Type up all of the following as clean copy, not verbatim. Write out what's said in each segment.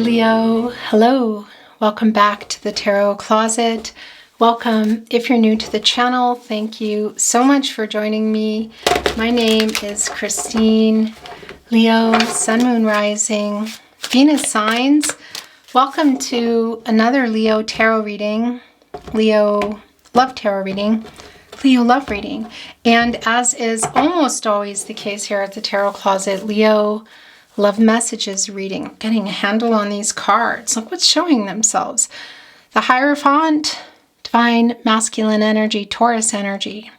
Leo, hello, welcome back to the Tarot Closet. Welcome if you're new to the channel. Thank you so much for joining me. My name is Christine. Leo, Sun, Moon, Rising, Venus signs. Welcome to another Leo tarot reading, Leo love tarot reading, Leo love reading. And as is almost always the case here at the Tarot Closet, Leo love messages reading. Getting a handle on these cards. Look what's showing themselves. The Hierophant, Divine Masculine Energy, Taurus energy.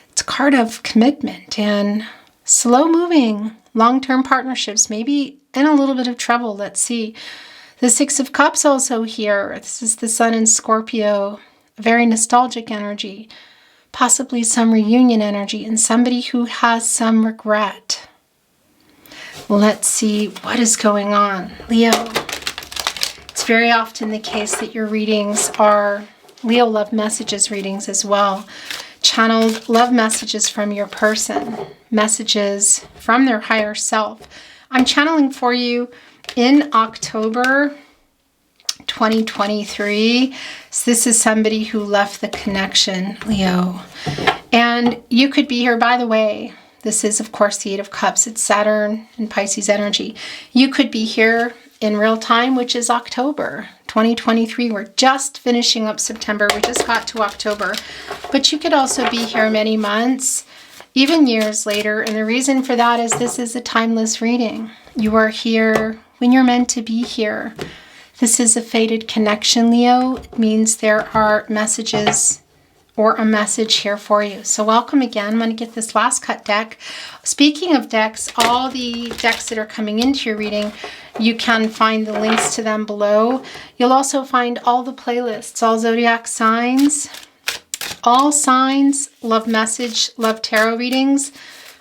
It's a card of commitment and slow-moving, long-term partnerships, maybe in a little bit of trouble. Let's see. The Six of Cups also here. This is the Sun in Scorpio. A very nostalgic energy. Possibly some reunion energy and somebody who has some regret. Let's see what is going on. Leo, it's very often the case that your readings are Leo love messages readings as well. Channeled love messages from your person. Messages from their higher self. I'm channeling for you in October 2023. So this is somebody who left the connection, Leo. And you could be here, by the way. This is, of course, the Eight of Cups. It's Saturn and Pisces energy. You could be here in real time, which is October 2023. We're just finishing up September. We just got to October. But you could also be here many months, even years later. And the reason for that is this is a timeless reading. You are here when you're meant to be here. This is a fated connection, Leo. It means there are messages or a message here for you. So welcome again. I'm going to get this last cut deck. Speaking of decks, all the decks that are coming into your reading, you can find the links to them below. You'll also find all the playlists, all zodiac signs, all signs, love message, love tarot readings.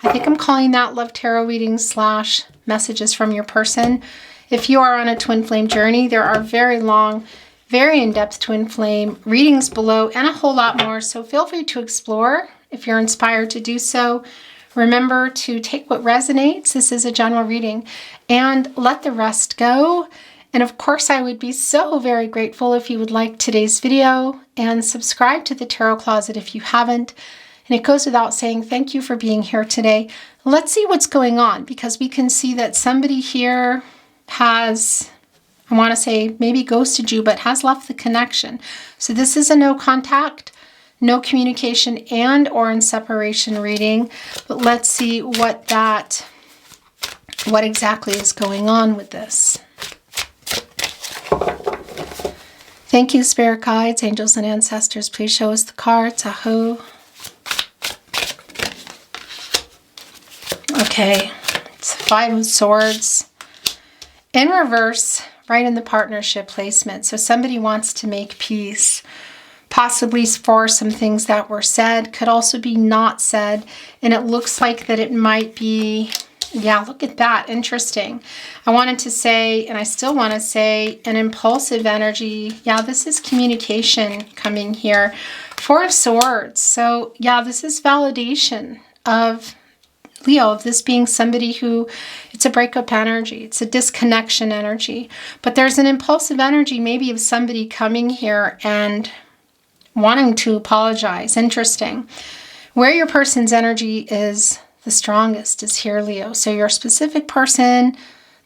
I think I'm calling that love tarot readings / messages from your person. If you are on a twin flame journey, there are very long, very in-depth twin flame readings below and a whole lot more. So feel free to explore if you're inspired to do so. Remember to take what resonates. This is a general reading and let the rest go. And of course, I would be so very grateful if you would like today's video and subscribe to the Tarot Closet if you haven't. And it goes without saying, thank you for being here today. Let's see what's going on because we can see that somebody here has, I want to say maybe ghosted you, but has left the connection. So this is a no contact, no communication and or in separation reading. But let's see what exactly is going on with this. Thank you, spirit guides, angels, and ancestors. Please show us the cards. Aho. Okay, it's Five of Swords. In reverse, right in the partnership placement. So somebody wants to make peace, possibly for some things that were said, could also be not said. And it looks like that it might be, yeah, look at that. Interesting. I wanted to say, and I still want to say, an impulsive energy. Yeah, this is communication coming here. Four of Swords. So yeah, this is validation of Leo, of this being somebody who, it's a breakup energy, it's a disconnection energy, but there's an impulsive energy maybe of somebody coming here and wanting to apologize. Interesting. Where your person's energy is the strongest is here, Leo. So your specific person,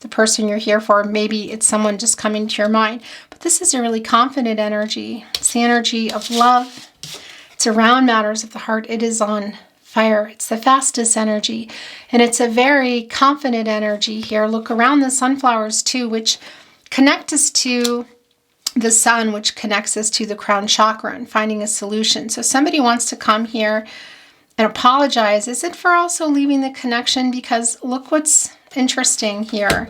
the person you're here for, maybe it's someone just coming to your mind, but this is a really confident energy. It's the energy of love. It's around matters of the heart. It is on fire. It's the fastest energy and it's a very confident energy here. Look around the sunflowers too, which connect us to the sun, which connects us to the crown chakra and finding a solution. So somebody wants to come here and apologize. Is it for also leaving the connection? Because look what's interesting here.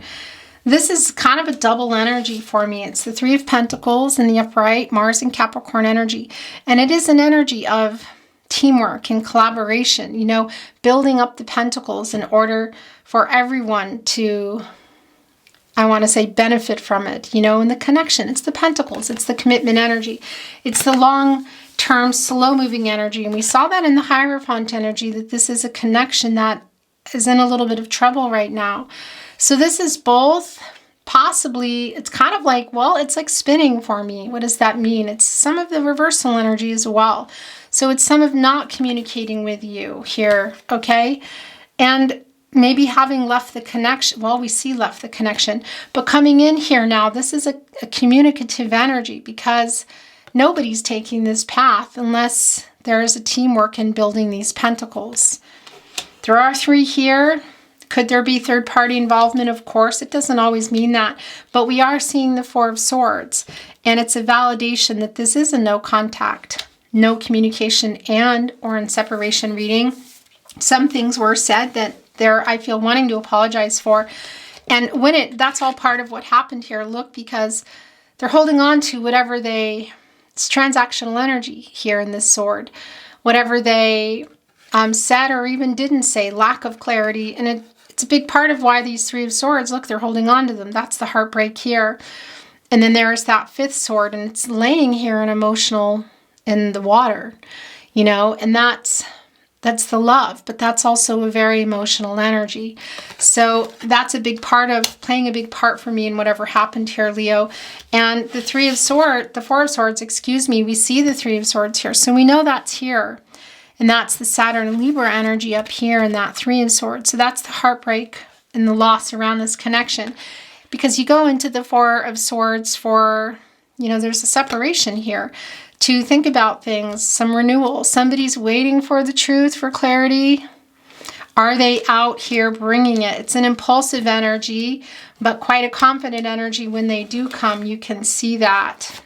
This is kind of a double energy for me. It's the Three of Pentacles in the upright, Mars and Capricorn energy. And it is an energy of teamwork and collaboration, you know, building up the pentacles in order for everyone to, I want to say, benefit from it, you know, and the connection. It's the pentacles, it's the commitment energy, it's the long-term, slow-moving energy. And we saw that in the Hierophant energy, that this is a connection that is in a little bit of trouble right now. So this is both possibly, it's kind of like, well, it's like spinning for me. What does that mean? It's some of the reversal energy as well. So it's some of not communicating with you here, okay? And maybe having left the connection. Well, we see left the connection. But coming in here now, this is a communicative energy because nobody's taking this path unless there is a teamwork in building these pentacles. There are 3 here. Could there be third-party involvement? Of course, it doesn't always mean that. But we are seeing the 4 of Swords. And it's a validation that this is a no contact, no communication, and or in separation reading. Some things were said that I feel wanting to apologize for. And that's all part of what happened here. Look, because they're holding on to whatever it's transactional energy here in this sword. Whatever they said or even didn't say, lack of clarity. And it's a big part of why these 3 of Swords, look, they're holding on to them. That's the heartbreak here. And then there's that 5th sword, and it's laying here in the water, and that's the love, but that's also a very emotional energy. So that's playing a big part for me in whatever happened here, Leo. And the 4 of Swords, we see the 3 of Swords here. So we know that's here. And that's the Saturn and Libra energy up here in that 3 of Swords. So that's the heartbreak and the loss around this connection. Because you go into the 4 of Swords for, there's a separation here. To think about things, some renewal. Somebody's waiting for the truth, for clarity. Are they out here bringing it? It's an impulsive energy, but quite a confident energy when they do come. You can see that.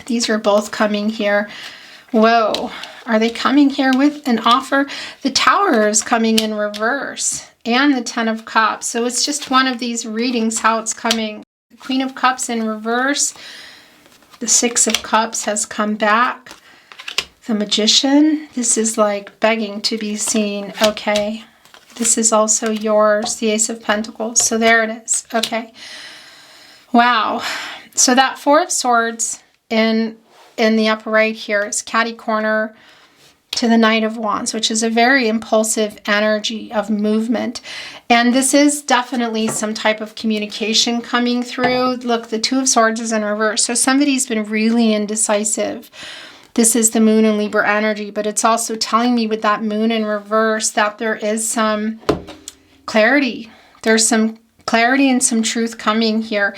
These are both coming here. Whoa. Are they coming here with an offer? The Tower is coming in reverse and the 10 of Cups. So it's just one of these readings how it's coming. The Queen of Cups in reverse. The 6 of Cups has come back. The Magician. This is like begging to be seen. Okay. This is also yours. The Ace of Pentacles. So there it is. Okay. Wow. So that 4 of Swords in the upper right here is catty corner to the Knight of Wands, which is a very impulsive energy of movement. And this is definitely some type of communication coming through. Look, the 2 of Swords is in reverse. So somebody's been really indecisive. This is the Moon and Libra energy, but it's also telling me with that Moon in reverse that there is some clarity. There's some clarity and some truth coming here.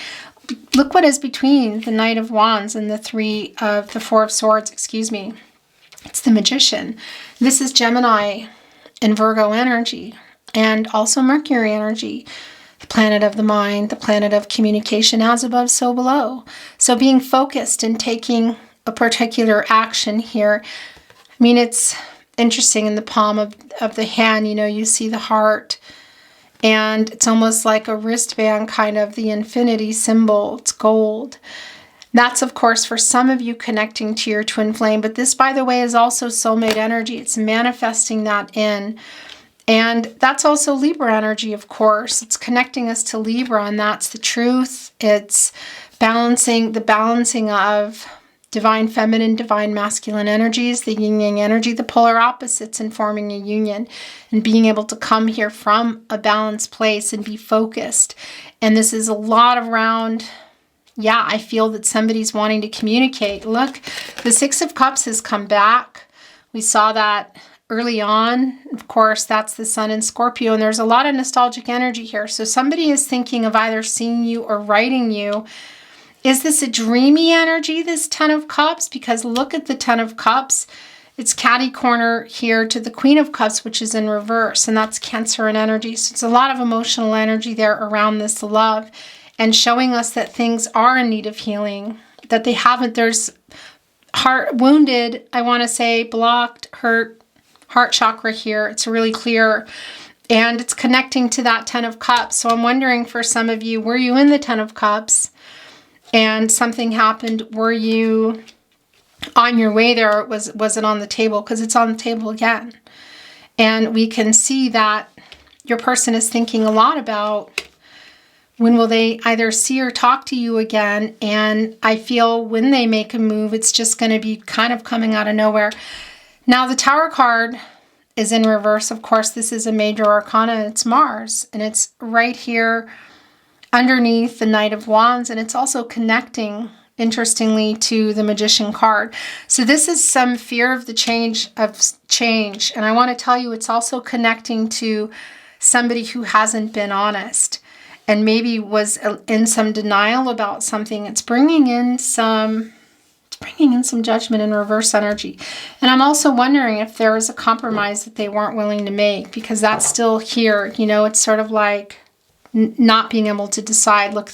Look what is between the Knight of Wands and the 4 of Swords, It's the Magician. This is Gemini and Virgo energy, and also Mercury energy, the planet of the mind, the planet of communication, as above, so below. So being focused and taking a particular action here. It's interesting in the palm of the hand, you see the heart, and it's almost like a wristband, kind of the infinity symbol. It's gold. That's, of course, for some of you connecting to your twin flame. But this, by the way, is also soulmate energy. It's manifesting that in. And that's also Libra energy, of course. It's connecting us to Libra, and that's the truth. It's the balancing of divine feminine, divine masculine energies, the yin-yang energy, the polar opposites, and forming a union. And being able to come here from a balanced place and be focused. And this is a lot around... Yeah, I feel that somebody's wanting to communicate. Look, the 6 of Cups has come back. We saw that early on. Of course, that's the Sun in Scorpio, and there's a lot of nostalgic energy here. So somebody is thinking of either seeing you or writing you. Is this a dreamy energy, this 10 of Cups? Because look at the 10 of Cups. It's catty corner here to the Queen of Cups, which is in reverse, and that's Cancer and energy. So it's a lot of emotional energy there around this love. And showing us that things are in need of healing, that they haven't, there's heart wounded, I want to say, blocked, hurt, heart chakra here. It's really clear. And it's connecting to that 10 of Cups. So I'm wondering for some of you, were you in the 10 of Cups and something happened? Were you on your way there? Or was it on the table? Because it's on the table again. And we can see that your person is thinking a lot about when will they either see or talk to you again? And I feel when they make a move, it's just going to be kind of coming out of nowhere. Now, the Tower card is in reverse. Of course, this is a major arcana. It's Mars. And it's right here underneath the Knight of Wands, and it's also connecting, interestingly, to the Magician card. So this is some fear of the change. And I want to tell you, it's also connecting to somebody who hasn't been honest and maybe was in some denial about something. It's bringing in some judgment and reverse energy. And I'm also wondering if there was a compromise that they weren't willing to make, because that's still here. You know, it's sort of like not being able to decide. Look,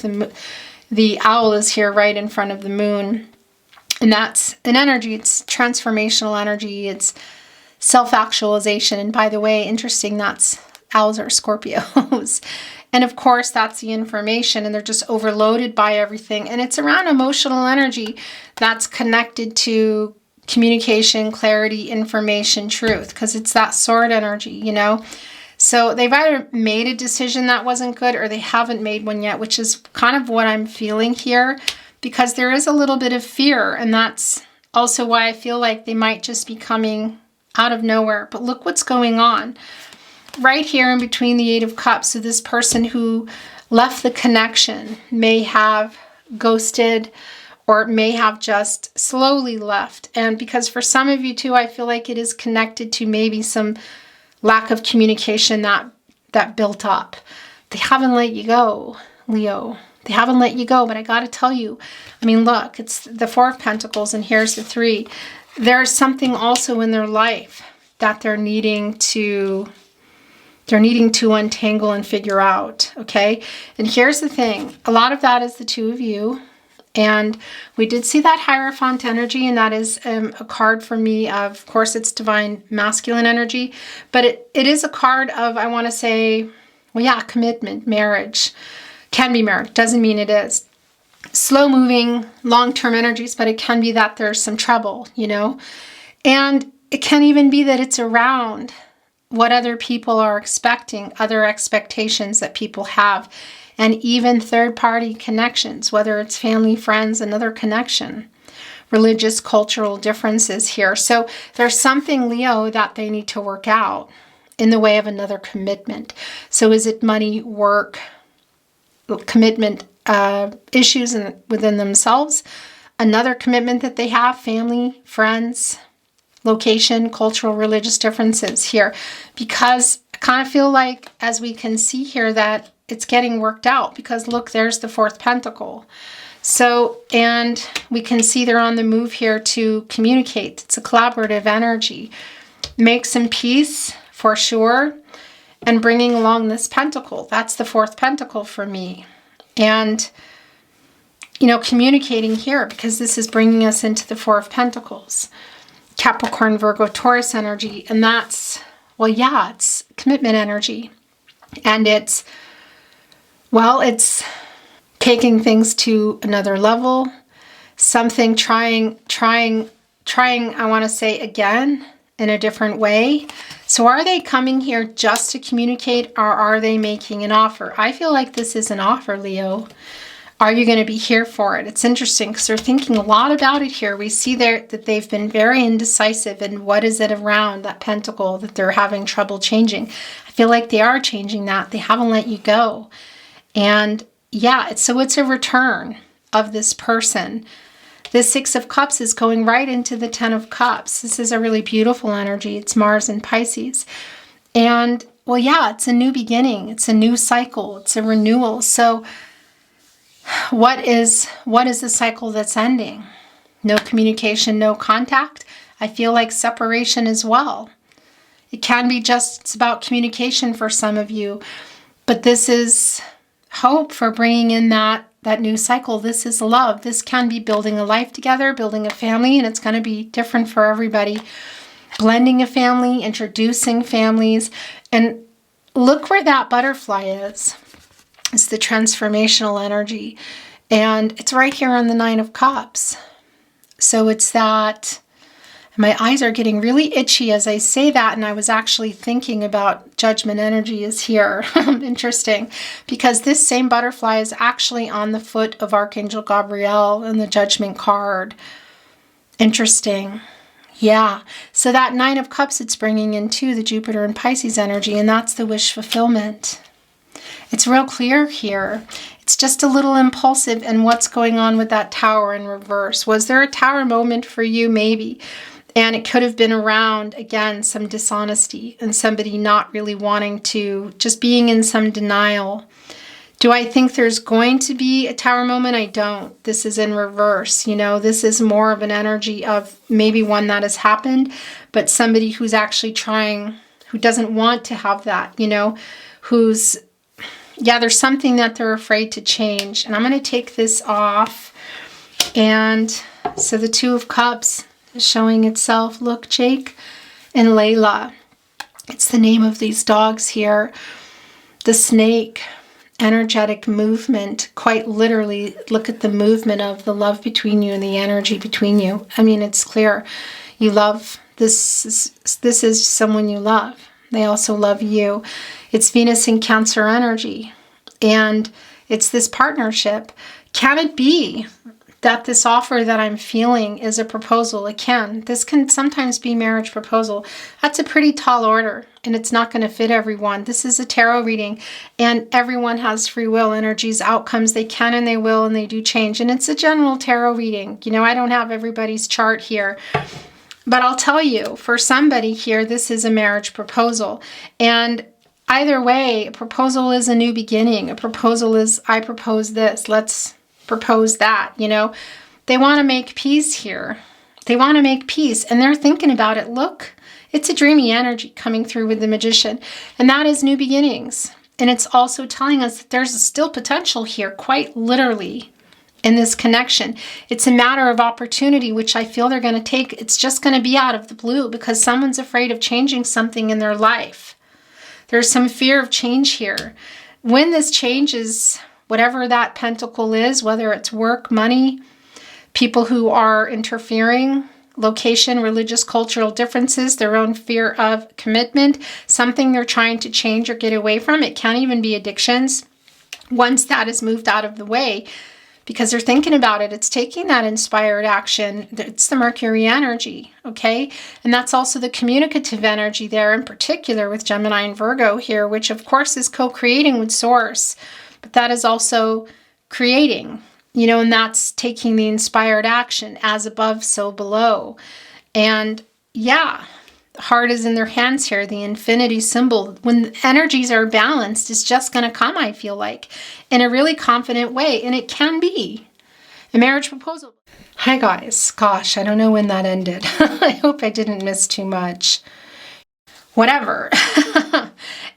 the owl is here right in front of the moon. And that's an energy. It's transformational energy. It's self-actualization. And by the way, interesting, owls are Scorpios. And of course, that's the information, and they're just overloaded by everything. And it's around emotional energy that's connected to communication, clarity, information, truth, because it's that sword energy, you know? So they've either made a decision that wasn't good, or they haven't made one yet, which is kind of what I'm feeling here, because there is a little bit of fear. And that's also why I feel like they might just be coming out of nowhere. But look what's going on right here in between the Eight of Cups. So this person who left the connection may have ghosted, or may have just slowly left. And because for some of you too, I feel like it is connected to maybe some lack of communication that built up. They haven't let you go, Leo. They haven't let you go. But I got to tell you, I mean, look, it's the Four of Pentacles, and here's the Three. There's something also in their life that they're needing to untangle and figure out, okay? And here's the thing. A lot of that is the two of you. And we did see that Hierophant energy, and that is a card for me. Of course, it's divine masculine energy, but it is a card of, I want to say, well, yeah, commitment, marriage. Can be marriage. Doesn't mean it is. Slow-moving, long-term energies, but it can be that there's some trouble, you know? And it can even be that it's around what other people are expecting, other expectations that people have, and even third-party connections, whether it's family, friends, another connection, religious, cultural differences here. So there's something, Leo, that they need to work out in the way of another commitment. So is it money, work, commitment issues within themselves, another commitment that they have, family, friends, location, cultural, religious differences here, because I kind of feel like, as we can see here, that it's getting worked out, because look, there's the Fourth Pentacle. So, and we can see they're on the move here to communicate. It's a collaborative energy. Make some peace for sure. And bringing along this pentacle, that's the Fourth Pentacle for me. And, you know, communicating here, because this is bringing us into the Four of Pentacles. Capricorn, Virgo, Taurus energy. And that's, well, yeah, it's commitment energy. And it's, well, it's taking things to another level. Something trying, I want to say again, in a different way. So are they coming here just to communicate, or are they making an offer? I feel like this is an offer, Leo. Are you going to be here for it? It's interesting because they're thinking a lot about it here. We see there that they've been very indecisive, and what is it around that pentacle that they're having trouble changing? I feel like they are changing that. They haven't let you go. And yeah, it's a return of this person. This Six of Cups is going right into the Ten of Cups. This is a really beautiful energy. It's Mars and Pisces. And, well, yeah, it's a new beginning. It's a new cycle. It's a renewal. So what is the cycle that's ending? No communication, no contact. I feel like separation as well. It can be just, it's about communication for some of you. But this is hope for bringing in that new cycle. This is love. This can be building a life together, building a family, and it's going to be different for everybody. Blending a family, introducing families. And look where that butterfly is. It's the transformational energy. And it's right here on the Nine of Cups. So it's that, my eyes are getting really itchy as I say that, and I was actually thinking about judgment energy is here. Interesting, because this same butterfly is actually on the foot of Archangel Gabriel in the judgment card. Interesting. Yeah, so that Nine of Cups, it's bringing in too the Jupiter and Pisces energy, and that's the wish fulfillment. It's real clear here. It's just a little impulsive. And what's going on with that Tower in reverse? Was there a Tower moment for you? Maybe. And it could have been around, again, some dishonesty and somebody not really wanting to, just being in some denial. Do I think there's going to be a Tower moment? I don't. This is in reverse. You know, this is more of an energy of maybe one that has happened, but somebody who's actually trying, who doesn't want to have that, you know, who's, yeah, there's something that they're afraid to change. And I'm going to take this off. And so the Two of Cups is showing itself. Look, Jake and Layla. It's the name of these dogs here. The snake. Energetic movement, quite literally. Look at the movement of the love between you and the energy between you. I mean, it's clear you love this. This is someone you love. They also love you. It's Venus in Cancer energy, and it's this partnership. Can it be that this offer that I'm feeling is a proposal? It can. This can sometimes be marriage proposal. That's a pretty tall order, and it's not going to fit everyone. This is a tarot reading, and everyone has free will, energies, outcomes. They can and they will, and they do change. And it's a general tarot reading. You know, I don't have everybody's chart here, but I'll tell you, for somebody here, this is a marriage proposal. And either way, a proposal is a new beginning. A proposal is, I propose this. Let's propose that, you know. They want to make peace here. They want to make peace, and they're thinking about it. Look, it's a dreamy energy coming through with the Magician, and that is new beginnings. And it's also telling us that there's still potential here, quite literally, in this connection. It's a matter of opportunity, which I feel they're going to take. It's just going to be out of the blue because someone's afraid of changing something in their life. There's some fear of change here. When this changes, whatever that pentacle is, whether it's work, money, people who are interfering, location, religious, cultural differences, their own fear of commitment, something they're trying to change or get away from. It can't even be addictions. Once that is moved out of the way, because they're thinking about it, it's taking that inspired action. It's the Mercury energy, okay? And that's also the communicative energy there, in particular with Gemini and Virgo here, which of course is co-creating with Source. But that is also creating, you know, and that's taking the inspired action, as above, so below. And yeah, the heart is in their hands here, the infinity symbol. When energies are balanced, it's just going to come, I feel like, in a really confident way. And it can be a marriage proposal. Hi guys. Gosh, I don't know when that ended. I hope I didn't miss too much. Whatever.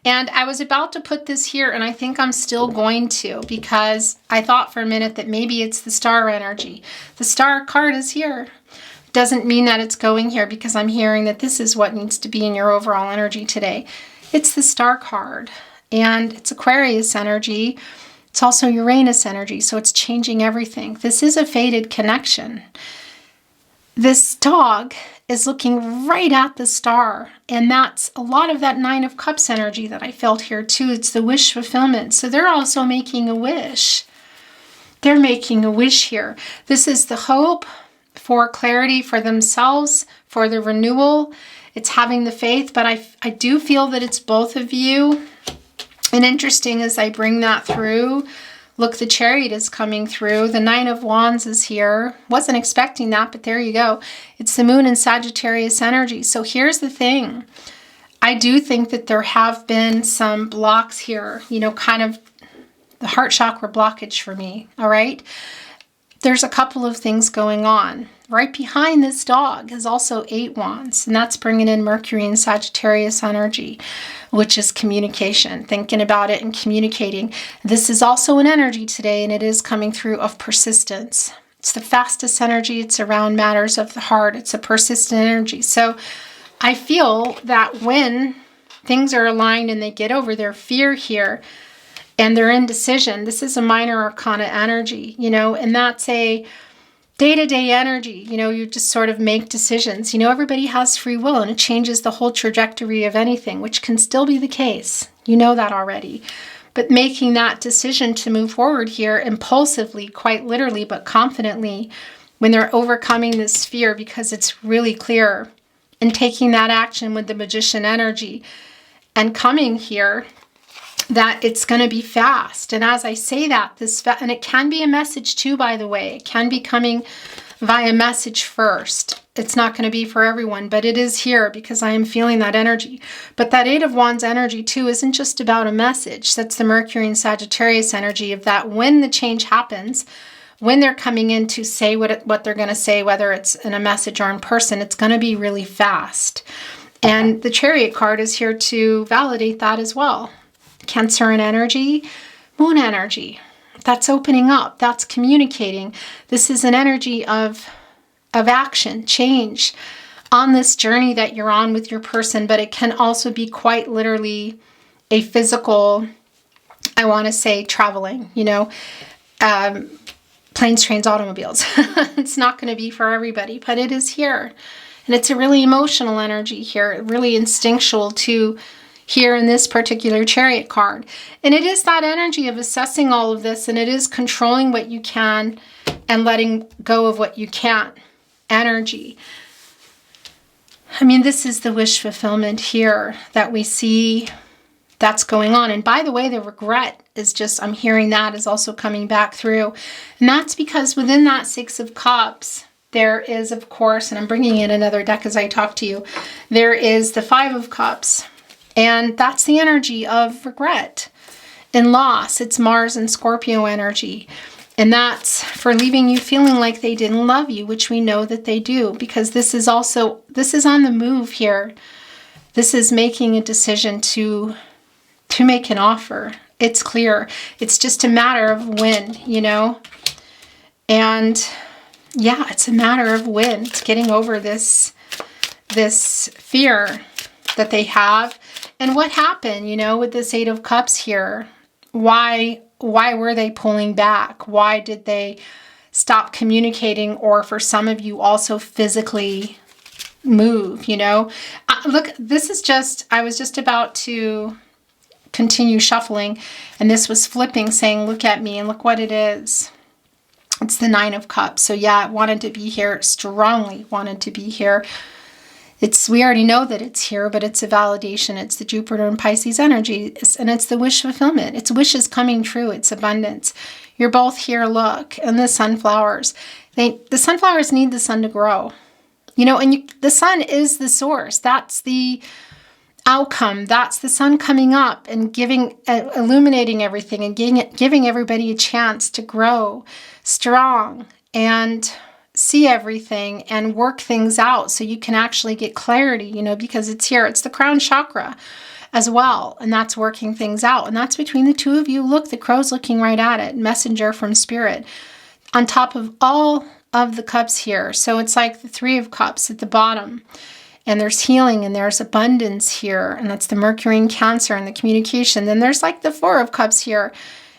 And I was about to put this here, and I think I'm still going to, because I thought for a minute that maybe it's the star energy. The star card is here. Doesn't mean that it's going here, because I'm hearing that this is what needs to be in your overall energy today. It's the star card, and it's Aquarius energy. It's also Uranus energy, so it's changing everything. This is a fated connection. This dog is looking right at the star, and that's a lot of that Nine of Cups energy that I felt here too. It's the wish fulfillment. So they're also making a wish. They're making a wish here. This is the hope for clarity for themselves, for the renewal. It's having the faith, but I do feel that it's both of you. And interesting as I bring that through, look, the Chariot is coming through. The Nine of Wands is here. Wasn't expecting that, but there you go. It's the Moon in Sagittarius energy. So here's the thing. I do think that there have been some blocks here, you know, kind of the heart chakra blockage for me, all right? There's a couple of things going on. Right behind this dog is also 8 Wands, and that's bringing in Mercury and Sagittarius energy, which is communication, thinking about it and communicating. This is also an energy today, and it is coming through of persistence. It's the fastest energy. It's around matters of the heart. It's a persistent energy. So I feel that when things are aligned and they get over their fear here and their indecision, this is a minor arcana energy, you know, and that's a day-to-day energy. You know, you just sort of make decisions. You know, everybody has free will, and it changes the whole trajectory of anything, which can still be the case. You know that already. But making that decision to move forward here impulsively, quite literally, but confidently, when they're overcoming this fear because it's really clear, and taking that action with the Magician energy and coming here that it's going to be fast. And as I say that, and it can be a message too, by the way. It can be coming via message first. It's not going to be for everyone, but it is here because I am feeling that energy. But that Eight of Wands energy too isn't just about a message. That's the Mercury and Sagittarius energy of that when the change happens, when they're coming in to say what they're going to say, whether it's in a message or in person, it's going to be really fast. And the Chariot card is here to validate that as well. Cancer and energy, Moon energy. That's opening up. That's communicating. This is an energy of action, change on this journey that you're on with your person, but it can also be quite literally a physical, I want to say traveling, planes, trains, automobiles. It's not going to be for everybody, but it is here. And it's a really emotional energy here, really instinctual to here in this particular Chariot card. And it is that energy of assessing all of this, and it is controlling what you can and letting go of what you can't energy. I mean, this is the wish fulfillment here that we see that's going on. And by the way, the regret is just, I'm hearing that is also coming back through. And that's because within that Six of Cups, there is, of course, and I'm bringing in another deck as I talk to you, there is the Five of Cups. And that's the energy of regret and loss. It's Mars and Scorpio energy. And that's for leaving you feeling like they didn't love you, which we know that they do, because this is on the move here. This is making a decision to make an offer. It's clear. It's just a matter of when, And yeah, it's a matter of when. It's getting over this fear that they have. And what happened, with this Eight of Cups here? Why were they pulling back? Why did they stop communicating? Or for some of you also physically move, Look, this is just, I was just about to continue shuffling and this was flipping saying, look at me and look what it is. It's the Nine of Cups. So yeah, it wanted to be here, strongly wanted to be here. We already know that it's here, but it's a validation. It's the Jupiter and Pisces energy, and it's the wish fulfillment. It's wishes coming true. It's abundance. You're both here, look, and the sunflowers. The sunflowers need the sun to grow. The sun is the source. That's the outcome. That's the sun coming up and illuminating everything and giving everybody a chance to grow strong and see everything and work things out so you can actually get clarity, because it's here. It's the crown chakra as well, and that's working things out. And that's between the two of you. Look, the crow's looking right at it. Messenger from Spirit on top of all of the cups here. So it's like the Three of Cups at the bottom. And there's healing and there's abundance here. And that's the Mercury and Cancer and the communication. Then there's like the Four of Cups here.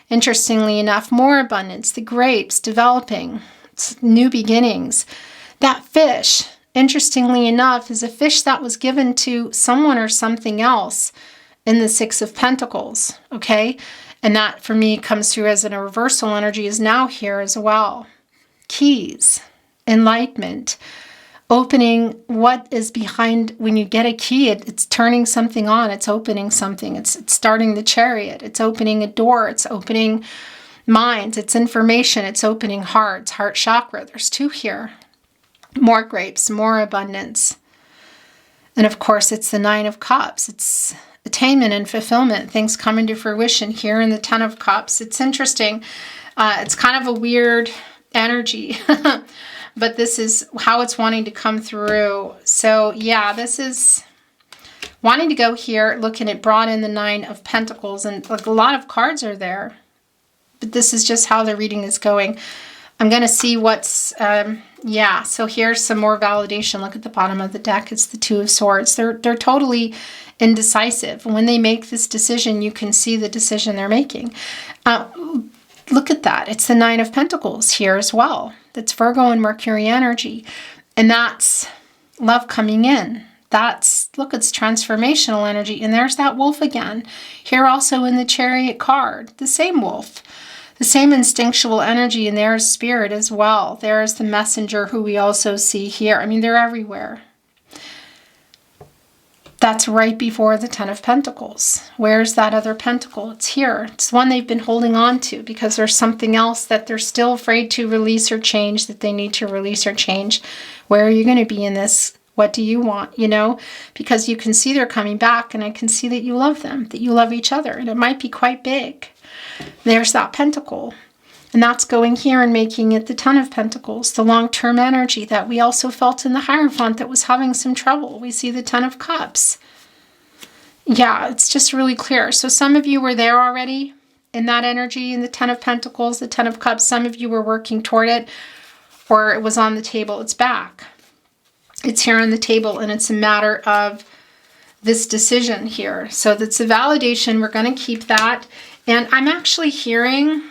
Interestingly enough, more abundance, the grapes developing. New beginnings. That fish, interestingly enough, is a fish that was given to someone or something else in the Six of Pentacles, okay? And that, for me, comes through as a reversal energy is now here as well. Keys, enlightenment, opening what is behind. When you get a key, it's turning something on. It's opening something. It's starting the chariot. It's opening a door. It's opening minds, it's information, it's opening hearts, heart chakra. There's two here. More grapes, more abundance. And of course, it's the Nine of Cups. It's attainment and fulfillment, things coming to fruition here in the Ten of Cups. It's interesting. It's kind of a weird energy, but this is how it's wanting to come through. So yeah, this is wanting to go here, looking at brought in the Nine of Pentacles, and like a lot of cards are there. But this is just how the reading is going. I'm going to see what's, so here's some more validation. Look at the bottom of the deck. It's the Two of Swords. They're totally indecisive. When they make this decision, you can see the decision they're making. Look at that. It's the Nine of Pentacles here as well. That's Virgo and Mercury energy. And that's love coming in. Look, it's transformational energy. And there's that wolf again. Here also in the Chariot card, the same wolf. The same instinctual energy, and there's Spirit as well. There's the Messenger who we also see here. I mean, they're everywhere. That's right before the Ten of Pentacles. Where's that other pentacle? It's here. It's one they've been holding on to because there's something else that they're still afraid to release or change, that they need to release or change. Where are you going to be in this? What do you want? You know, because you can see they're coming back, and I can see that you love them, that you love each other, and it might be quite big. There's that pentacle. And that's going here and making it the Ten of Pentacles, the long-term energy that we also felt in the Hierophant that was having some trouble. We see the Ten of Cups. Yeah, it's just really clear. So some of you were there already in that energy, in the Ten of Pentacles, the Ten of Cups. Some of you were working toward it, or it was on the table. It's back. It's here on the table, and it's a matter of this decision here. So that's a validation. We're going to keep that. And I'm actually hearing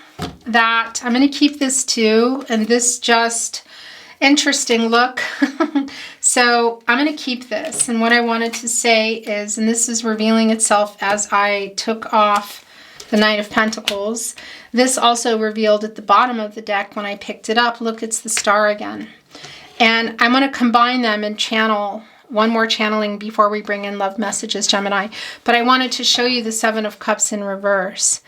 that I'm going to keep this too, and this just interesting look. So I'm going to keep this, and what I wanted to say is, and this is revealing itself as I took off the Knight of Pentacles. This also revealed at the bottom of the deck when I picked it up. Look, it's the star again, and I'm going to combine them and channel one more channeling before we bring in love messages, Gemini. But I wanted to show you the Seven of Cups in reverse.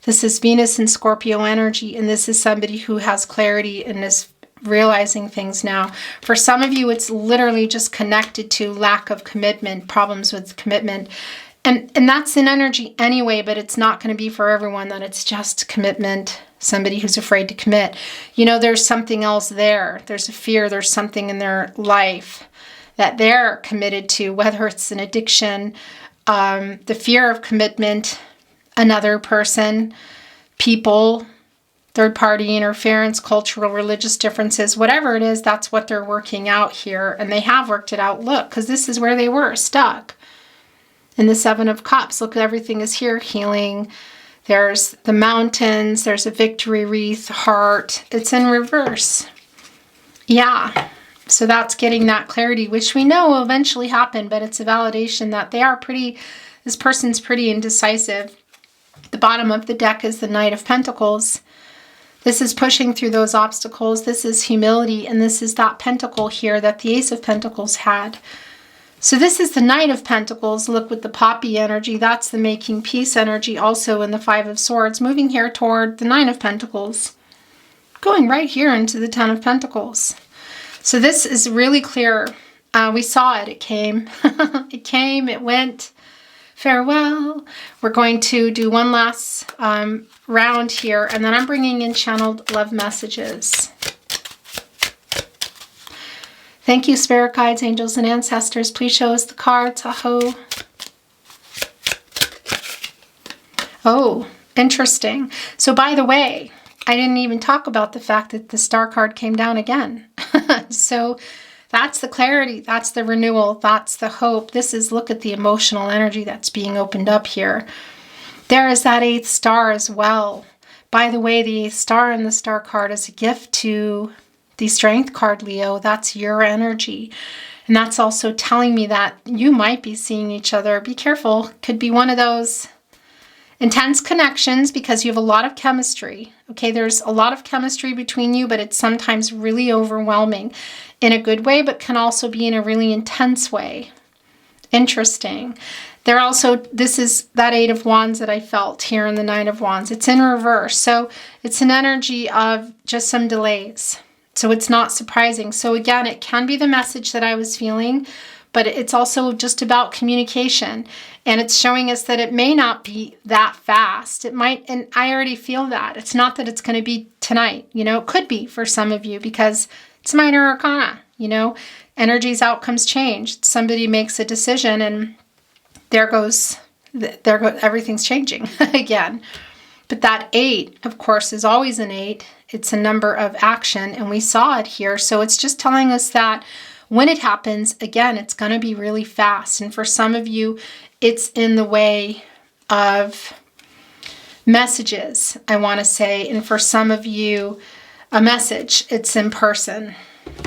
This is Venus and Scorpio energy, and this is somebody who has clarity and is realizing things now. For some of you, it's literally just connected to lack of commitment, problems with commitment. And that's an energy anyway, but it's not going to be for everyone that it's just commitment, somebody who's afraid to commit. You know, there's something else there. There's a fear, there's something in their life that they're committed to, whether it's an addiction, the fear of commitment, another person, people, third-party interference, cultural, religious differences, whatever it is, that's what they're working out here. And they have worked it out. Look, because this is where they were, stuck. In the Seven of Cups, look, everything is here, healing. There's the mountains, there's a victory wreath, heart. It's in reverse. Yeah. So that's getting that clarity, which we know will eventually happen, but it's a validation that they are this person's pretty indecisive. The bottom of the deck is the Knight of Pentacles. This is pushing through those obstacles. This is humility, and this is that pentacle here that the Ace of Pentacles had. So this is the Knight of Pentacles. Look, with the poppy energy, that's the making peace energy, also in the Five of Swords, moving here toward the Nine of Pentacles, going right here into the Ten of Pentacles. So this is really clear. We saw it. It came. It came. It went. Farewell. We're going to do one last round here, and then I'm bringing in channeled love messages. Thank you, spirit guides, angels, and ancestors. Please show us the cards. Aho. Oh, interesting. So by the way, I didn't even talk about the fact that the star card came down again. So that's the clarity, that's the renewal, that's the hope. This is, look at the emotional energy that's being opened up here. There is that eighth star as well. By the way, the eighth star in the star card is a gift to the strength card, Leo. That's your energy. And that's also telling me that you might be seeing each other. Be careful. Could be one of those intense connections because you have a lot of chemistry. Okay, there's a lot of chemistry between you, but it's sometimes really overwhelming in a good way, but can also be in a really intense way. Interesting. They're also, this is that Eight of Wands that I felt here in the Nine of Wands. It's in reverse. So it's an energy of just some delays. So it's not surprising. So again, it can be the message that I was feeling, but it's also just about communication. And it's showing us that it may not be that fast. It might, and I already feel that. It's not that it's going to be tonight. You know, it could be for some of you because it's minor arcana, you know. Energies, outcomes change. Somebody makes a decision and there goes everything's changing again. But that 8, of course, is always an 8. It's a number of action, and we saw it here. So it's just telling us that when it happens, again, it's going to be really fast. And for some of you, it's in the way of messages, I want to say. And for some of you, a message, it's in person.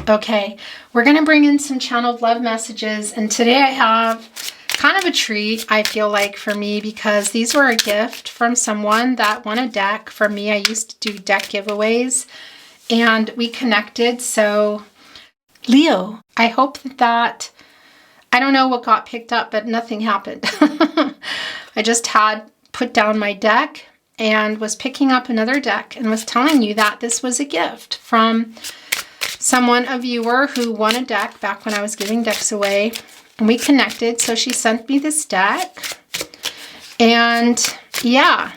Okay, we're going to bring in some channeled love messages. And today I have kind of a treat, I feel like, for me, because these were a gift from someone that won a deck from me. I used to do deck giveaways and we connected. So Leo, I hope that I don't know what got picked up, but nothing happened. I just had put down my deck and was picking up another deck and was telling you that this was a gift from someone, a viewer who won a deck back when I was giving decks away. And we connected, so she sent me this deck. And yeah,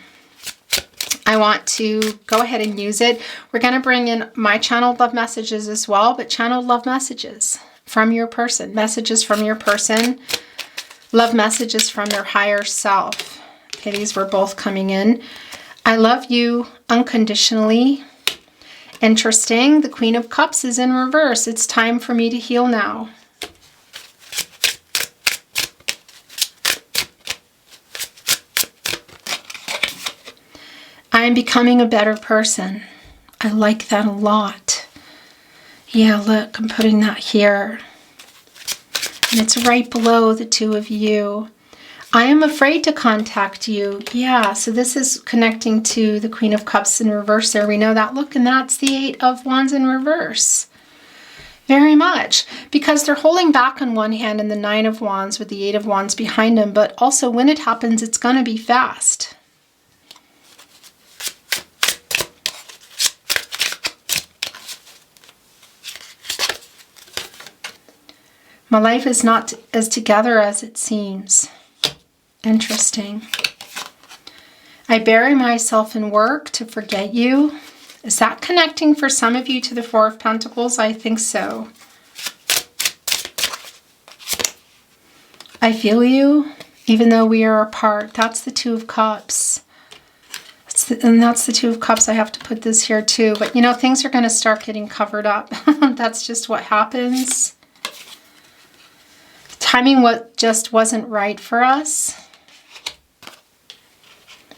I want to go ahead and use it. We're going to bring in my channeled love messages as well, but channeled love messages from your person, messages from your person, love messages from their higher self. Okay, these were both coming in. I love you unconditionally. Interesting. The Queen of Cups is in reverse. It's time for me to heal now. I am becoming a better person. I like that a lot. Yeah, look, I'm putting that here. And it's right below the two of you. I am afraid to contact you. Yeah, so this is connecting to the Queen of Cups in reverse there. We know that. Look, and that's the Eight of Wands in reverse. Very much. Because they're holding back on one hand and the Nine of Wands with the Eight of Wands behind them. But also when it happens, it's going to be fast. My life is not as together as it seems. Interesting. I bury myself in work to forget you. Is that connecting for some of you to the Four of Pentacles? I think so. I feel you, even though we are apart. That's the Two of Cups. And that's the Two of Cups. I have to put this here too. But you know, things are going to start getting covered up. That's just what happens. Timing just wasn't right for us.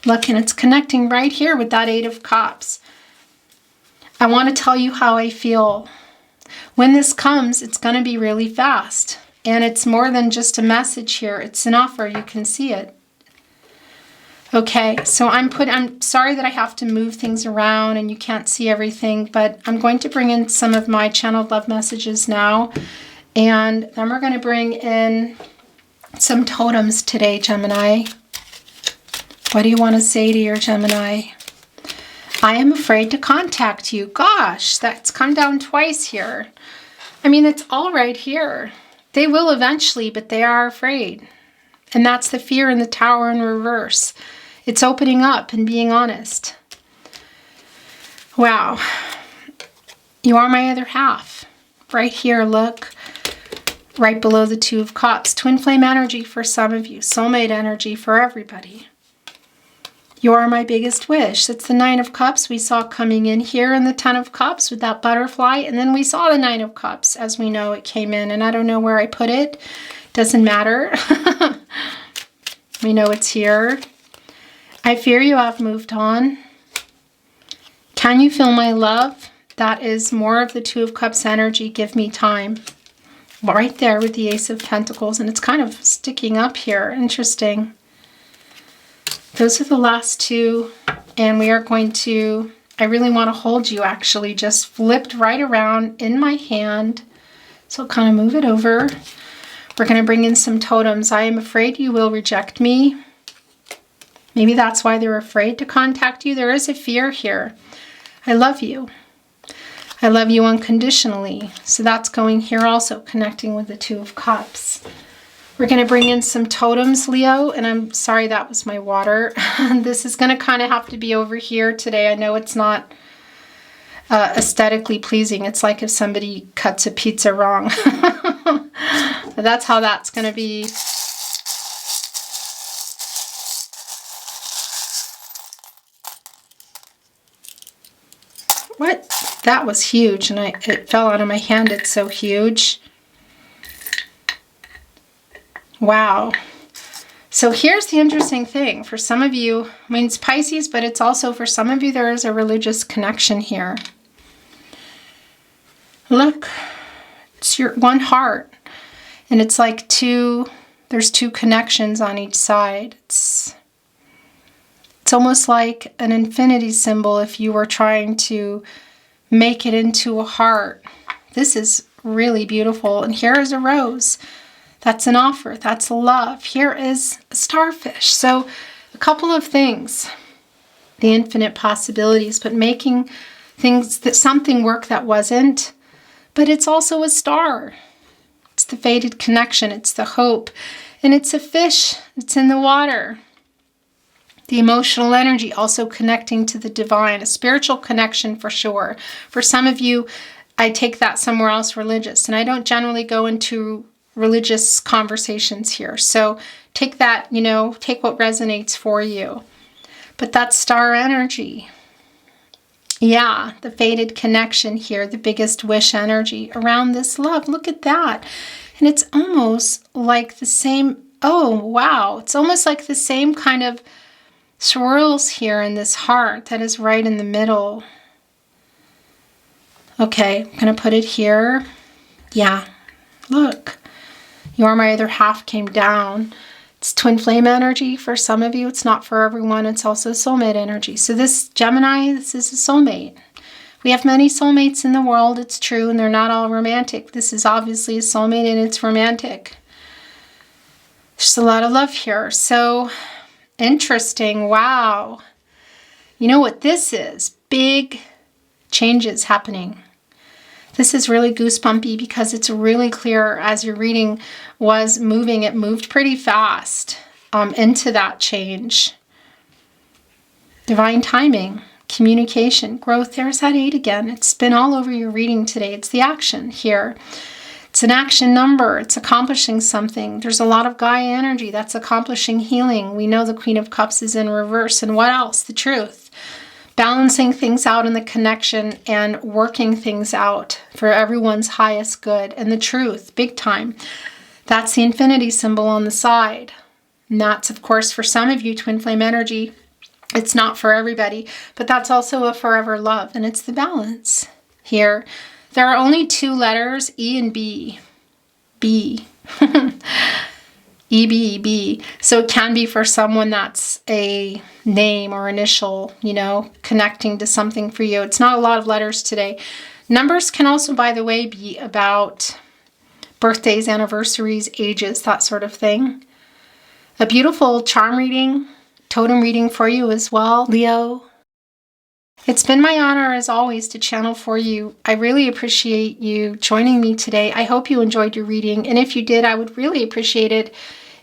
Look, and it's connecting right here with that Eight of Cups. I want to tell you how I feel. When this comes, it's going to be really fast. And it's more than just a message here. It's an offer. You can see it. Okay, so I'm sorry that I have to move things around and you can't see everything, but I'm going to bring in some of my channeled love messages now. And then we're going to bring in some totems today, Gemini. What do you want to say to your Gemini? I am afraid to contact you. Gosh, that's come down twice here. I mean, it's all right here. They will eventually, but they are afraid. And that's the fear in the Tower in reverse. It's opening up and being honest. Wow. You are my other half. Right here, look. Right below the Two of Cups. Twin flame energy for some of you. Soulmate energy for everybody. You are my biggest wish. It's the Nine of Cups we saw coming in here, and the Ten of Cups with that butterfly. And then we saw the Nine of Cups. As we know, it came in. And I don't know where I put it. Doesn't matter. We know it's here. I fear you have moved on. Can you feel my love? That is more of the Two of Cups energy. Give me time. Right there with the Ace of Pentacles, and it's kind of sticking up here. Interesting. Those are the last two, and we are going to, I really want to hold you actually, just flipped right around in my hand. So I'll kind of move it over. We're going to bring in some totems. I am afraid you will reject me. Maybe that's why they're afraid to contact you. There is a fear here. I love you. I love you unconditionally. So that's going here also, connecting with the Two of Cups. We're going to bring in some totems, Leo. And I'm sorry, that was my water. This is going to kind of have to be over here today. I know it's not aesthetically pleasing. It's like if somebody cuts a pizza wrong. But that's how that's going to be. What? That was huge, and it fell out of my hand. It's so huge. Wow. So here's the interesting thing. For some of you, I mean, it's Pisces, but it's also for some of you, there is a religious connection here. Look, it's your one heart. And it's like there's two connections on each side. It's almost like an infinity symbol if you were trying to make it into a heart. This is really beautiful. And here is a rose. That's an offer. That's love. Here is a starfish. So a couple of things. The infinite possibilities, but making things that something work that wasn't. But it's also a star. It's the fated connection. It's the hope. And it's a fish. It's in the water. The emotional energy also connecting to the divine. A spiritual connection for sure. For some of you, I take that somewhere else religious. And I don't generally go into religious conversations here. So take that, take what resonates for you. But that's star energy. Yeah, the fated connection here, the biggest wish energy around this love. Look at that. And it's almost like the same, oh, wow. It's almost like the same kind of swirls here in this heart that is right in the middle. Okay, I'm going to put it here. Yeah, look. You Are My Other Half came down. It's twin flame energy for some of you. It's not for everyone. It's also soulmate energy. So this Gemini, this is a soulmate. We have many soulmates in the world. It's true, and they're not all romantic. This is obviously a soulmate, and it's romantic. There's a lot of love here. So interesting. Wow. You know what this is? Big changes happening. This is really goosebumpy because it's really clear as your reading was moving. It moved pretty fast into that change. Divine timing, communication, growth. There's that 8 again. It's been all over your reading today. It's the action here. It's an action number. It's accomplishing something. There's a lot of Gaia energy. That's accomplishing healing. We know the Queen of Cups is in reverse. And what else? The truth. Balancing things out in the connection and working things out for everyone's highest good. And the truth, big time. That's the infinity symbol on the side. And that's, of course, for some of you, twin flame energy. It's not for everybody, but that's also a forever love. And it's the balance here. There are only 2 letters, E and B. B. EB. So it can be for someone that's a name or initial, connecting to something for you. It's not a lot of letters today. Numbers can also, by the way, be about birthdays, anniversaries, ages, that sort of thing. A beautiful charm reading, totem reading for you as well, Leo. It's been my honor, as always, to channel for you. I really appreciate you joining me today. I hope you enjoyed your reading. And if you did, I would really appreciate it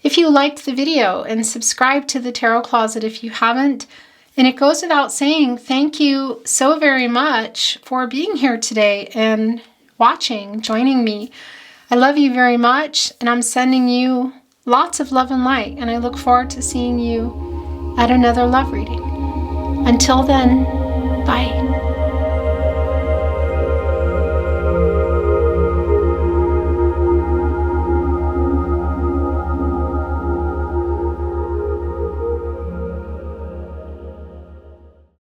if you liked the video and subscribe to the Tarot Closet if you haven't. And it goes without saying, thank you so very much for being here today and watching, joining me. I love you very much, and I'm sending you lots of love and light. And I look forward to seeing you at another love reading. Until then, bye.